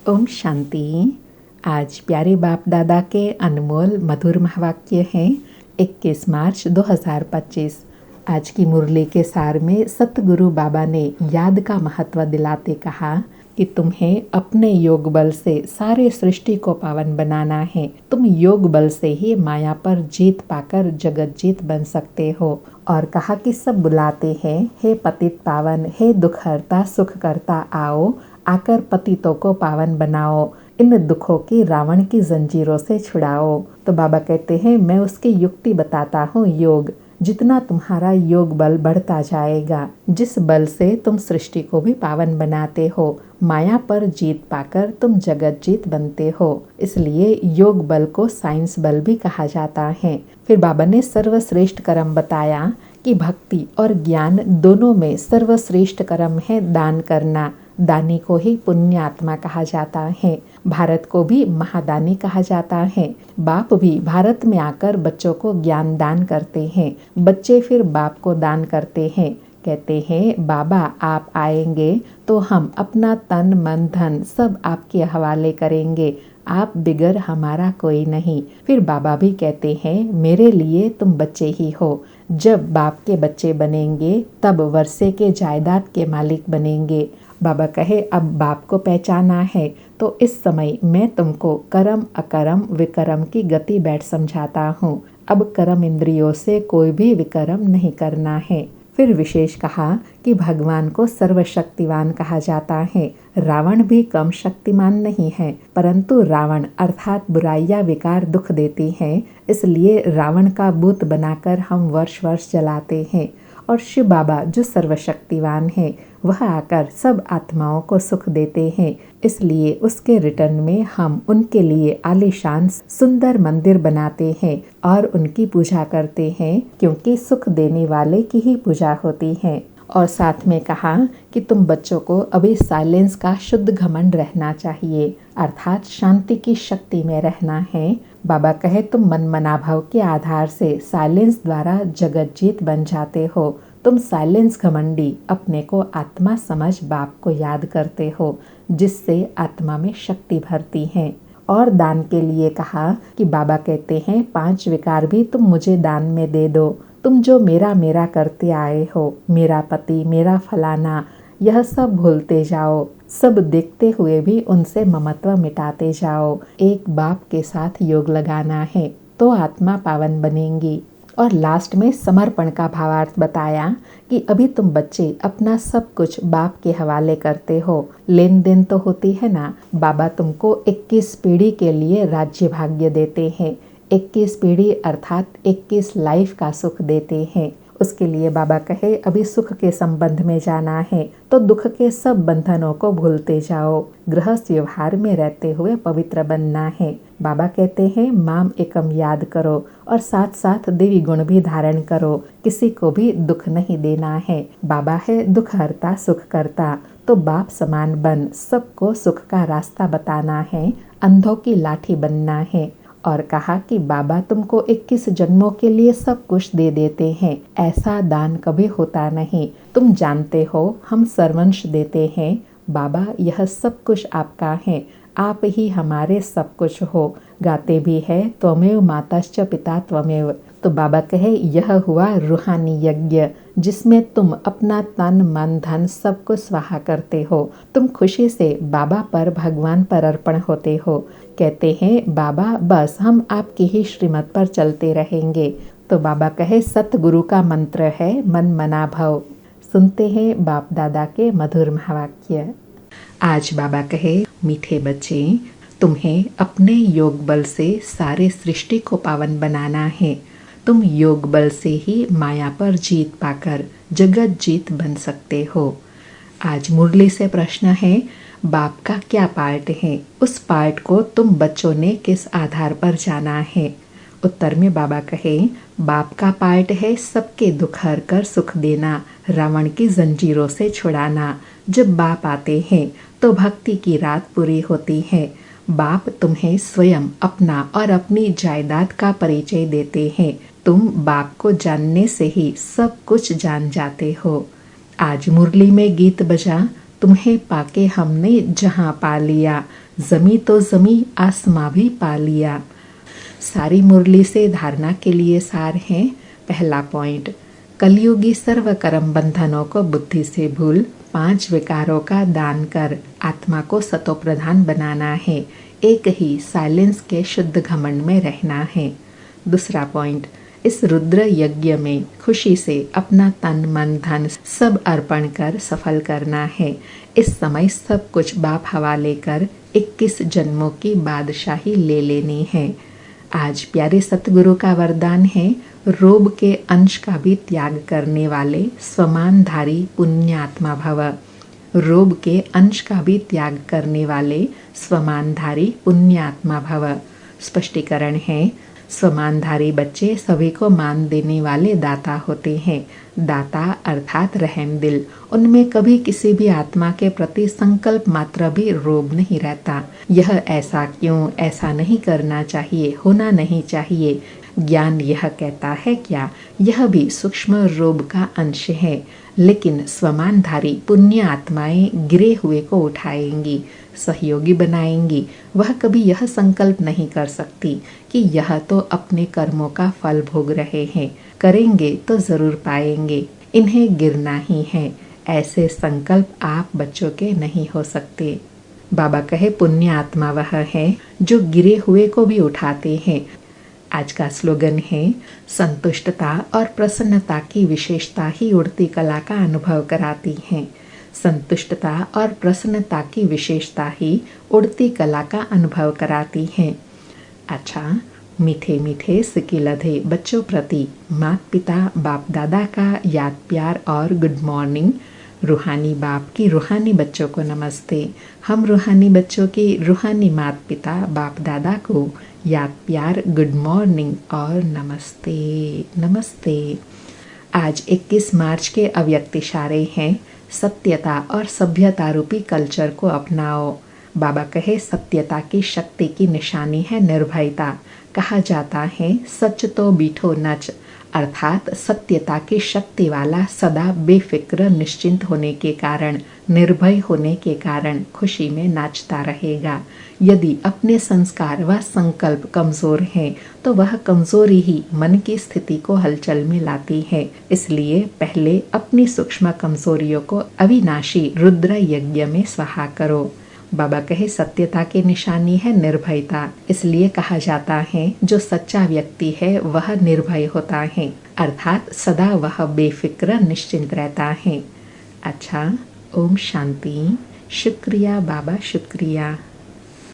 ओम शांति। आज प्यारे बाप दादा के अनमोल मधुर महावाक्य हैं 21 मार्च 2025। आज की मुरली के सार में सतगुरु बाबा ने याद का महत्व दिलाते कहा कि तुम्हें अपने योग बल से सारे सृष्टि को पावन बनाना है। तुम योग बल से ही माया पर जीत पाकर जगत जीत बन सकते हो। और कहा कि सब बुलाते हैं, हे पतित पावन, हे दुख हरता सुख करता, आओ आकर पतितों को पावन बनाओ, इन दुखों की रावण की जंजीरों से छुड़ाओ। तो बाबा कहते हैं, मैं उसकी युक्ति बताता हूँ, योग। जितना तुम्हारा योग बल बढ़ता जाएगा, जिस बल से तुम सृष्टि को भी पावन बनाते हो, माया पर जीत पाकर तुम जगत जीत बनते हो। इसलिए योग बल को साइंस बल भी कहा जाता है। फिर बाबा ने सर्वश्रेष्ठ कर्म बताया कि भक्ति और ज्ञान दोनों में सर्वश्रेष्ठ कर्म है दान करना। दानी को ही पुण्यात्मा कहा जाता है। भारत को भी महादानी कहा जाता है। बाप भी भारत में आकर बच्चों को ज्ञान दान करते हैं। बच्चे फिर बाप को दान करते हैं। कहते हैं, बाबा आप आएंगे तो हम अपना तन मन धन सब आपके हवाले करेंगे, आप बिगर हमारा कोई नहीं। फिर बाबा भी कहते हैं, मेरे लिए तुम बच्चे ही हो। जब बाप के बच्चे बनेंगे तब वर्षे के जायदाद के मालिक बनेंगे। बाबा कहे, अब बाप को पहचाना है तो इस समय मैं तुमको कर्म अकर्म विकर्म की गति बैठ समझाता हूँ। अब कर्म इंद्रियों से कोई भी विकर्म नहीं करना है। फिर विशेष कहा कि भगवान को सर्वशक्तिवान कहा जाता है। रावण भी कम शक्तिमान नहीं है, परंतु रावण अर्थात बुराइयां विकार दुख देती हैं, इसलिए रावण का बूत बनाकर हम वर्ष वर्ष जलाते हैं। और शिव बाबा जो सर्वशक्तिवान है, वह आकर सब आत्माओं को सुख देते हैं, इसलिए उसके रिटर्न में हम उनके लिए आलीशान सुंदर मंदिर बनाते हैं और उनकी पूजा करते हैं, क्योंकि सुख देने वाले की ही पूजा होती है। और साथ में कहा कि तुम बच्चों को अभी साइलेंस का शुद्ध घमंड रहना चाहिए, अर्थात शांति की शक्ति में रहना है। बाबा कहे, तुम मन मनाभाव के आधार से साइलेंस द्वारा जगत जीत बन जाते हो। तुम साइलेंस घमंडी अपने को आत्मा समझ बाप को याद करते हो, जिससे आत्मा में शक्ति भरती है। और दान के लिए कहा कि बाबा कहते हैं, 5 विकार भी तुम मुझे दान में दे दो। तुम जो मेरा मेरा करते आए हो, मेरा पति, मेरा फलाना, यह सब भूलते जाओ। सब देखते हुए भी उनसे ममत्व मिटाते जाओ। एक बाप के साथ योग लगाना है तो आत्मा पावन बनेंगी। और लास्ट में समर्पण का भावार्थ बताया कि अभी तुम बच्चे अपना सब कुछ बाप के हवाले करते हो। लेन देन तो होती है ना। बाबा तुमको 21 पीढ़ी के लिए राज्य भाग्य देते हैं। 21 पीढ़ी अर्थात 21 लाइफ का सुख देते हैं। उसके लिए बाबा कहे, अभी सुख के संबंध में जाना है तो दुख के सब बंधनों को भूलते जाओ। गृहस्थ व्यवहार में रहते हुए पवित्र बनना है। बाबा कहते हैं, माम एकम याद करो और साथ साथ देवी गुण भी धारण करो। किसी को भी दुख नहीं देना है। बाबा है दुख हरता सुख करता, तो बाप समान बन सबको सुख का रास्ता बताना है, अंधों की लाठी बनना है। और कहा कि बाबा तुमको 21 जन्मों के लिए सब कुछ दे देते हैं, ऐसा दान कभी होता नहीं। तुम जानते हो हम सर्वंश देते हैं। बाबा यह सब कुछ आपका है, आप ही हमारे सब कुछ हो। गाते भी है, त्वमेव माताश्च पिता त्वमेव। तो बाबा कहे, यह हुआ रूहानी यज्ञ, जिसमें तुम अपना तन मन धन सब को स्वाहा करते हो। तुम खुशी से बाबा पर भगवान पर अर्पण होते हो। कहते हैं, बाबा बस हम आपकी ही श्रीमत पर चलते रहेंगे। तो बाबा कहे, सतगुरु का मंत्र है मन मना भव। सुनते हैं बाप दादा के मधुर महावाक्य। आज बाबा कहे, मीठे बच्चे, तुम्हें अपने योग बल से सारे सृष्टि को पावन बनाना है। तुम योग बल से ही माया पर जीत पाकर जगत जीत बन सकते हो। आज मुरली से प्रश्न है, बाप का क्या पार्ट है? उस पार्ट को तुम बच्चों ने किस आधार पर जाना है? उत्तर में बाबा कहे, बाप का पार्ट है सबके दुख हर कर सुख देना, रावण की जंजीरों से छुड़ाना। जब बाप आते हैं तो भक्ति की रात पूरी होती है। बाप तुम्हें स्वयं अपना और अपनी जायदाद का परिचय देते हैं। तुम बाप को जानने से ही सब कुछ जान जाते हो। आज मुरली में गीत बजा, तुम्हें पाके हमने जहाँ पा लिया, जमी तो जमी आसमां भी पा लिया। सारी मुरली से धारणा के लिए सार है। पहला पॉइंट, कलयुगी सर्व कर्म बंधनों को बुद्धि से भूल 5 विकारों का दान कर आत्मा को सतोप्रधान बनाना है। एक ही साइलेंस के शुद्ध घमंड में रहना है। दूसरा पॉइंट, इस रुद्र यज्ञ में खुशी से अपना तन मन धन सब अर्पण कर सफल करना है। इस समय सब कुछ बाप हवाले कर 21 जन्मों की बादशाही ले लेनी है। आज प्यारे सतगुरु का वरदान है, रोब के अंश का भी त्याग करने वाले स्वमानधारी पुण्यात्मा भव। रोब के अंश का भी त्याग करने वाले स्वमानधारी पुण्यात्मा भव। स्पष्टीकरण है, स्वमानधारी बच्चे सभी को मान देने वाले दाता होते हैं। दाता अर्थात रहम दिल, उनमें कभी किसी भी आत्मा के प्रति संकल्प मात्र भी रोब नहीं रहता। यह ऐसा क्यों, ऐसा नहीं करना चाहिए, होना नहीं चाहिए। ज्ञान यह कहता है क्या? यह भी सूक्ष्म रोब का अंश है। लेकिन स्वमानधारी पुण्य आत्माएं गिरे हुए को उठाएंगी, सहयोगी बनाएंगी। वह कभी यह संकल्प नहीं कर सकती कि यह तो अपने कर्मों का फल भोग रहे हैं, करेंगे तो जरूर पाएंगे, इन्हें गिरना ही है। ऐसे संकल्प आप बच्चों के नहीं हो सकते। बाबा कहे, पुण्य आत्मा वह है जो गिरे हुए को भी उठाते हैं। आज का स्लोगन है, संतुष्टता और प्रसन्नता की विशेषता ही उड़ती कला का अनुभव कराती है। संतुष्टता और प्रसन्नता की विशेषता ही उड़ती कला का अनुभव कराती है। अच्छा, मीठे मीठे सिकिलधे बच्चों प्रति माता पिता बाप दादा का याद प्यार और गुड मॉर्निंग। रूहानी बाप की रूहानी बच्चों को नमस्ते। हम रूहानी बच्चों की रूहानी माता पिता बाप दादा को याद प्यार, गुड मॉर्निंग और नमस्ते नमस्ते। आज 21 मार्च के अव्यक्त इशारे हैं, सत्यता और सभ्यता रूपी कल्चर को अपनाओ। बाबा कहे, सत्यता की शक्ति की निशानी है निर्भयता। कहा जाता है, सच तो बीठो नच, अर्थात सत्यता की शक्ति वाला सदा बेफिक्र निश्चिंत होने के कारण, निर्भय होने के कारण खुशी में नाचता रहेगा। यदि अपने संस्कार व संकल्प कमजोर हैं, तो वह कमजोरी ही मन की स्थिति को हलचल में लाती है। इसलिए पहले अपनी सूक्ष्म कमजोरियों को अविनाशी रुद्र यज्ञ में सहा करो। बाबा कहे, सत्यता की निशानी है निर्भयता। इसलिए कहा जाता है, जो सच्चा व्यक्ति है वह निर्भय होता है, अर्थात सदा वह बेफिक्र निश्चिंत रहता है। अच्छा, ओम शांति। शुक्रिया बाबा, शुक्रिया।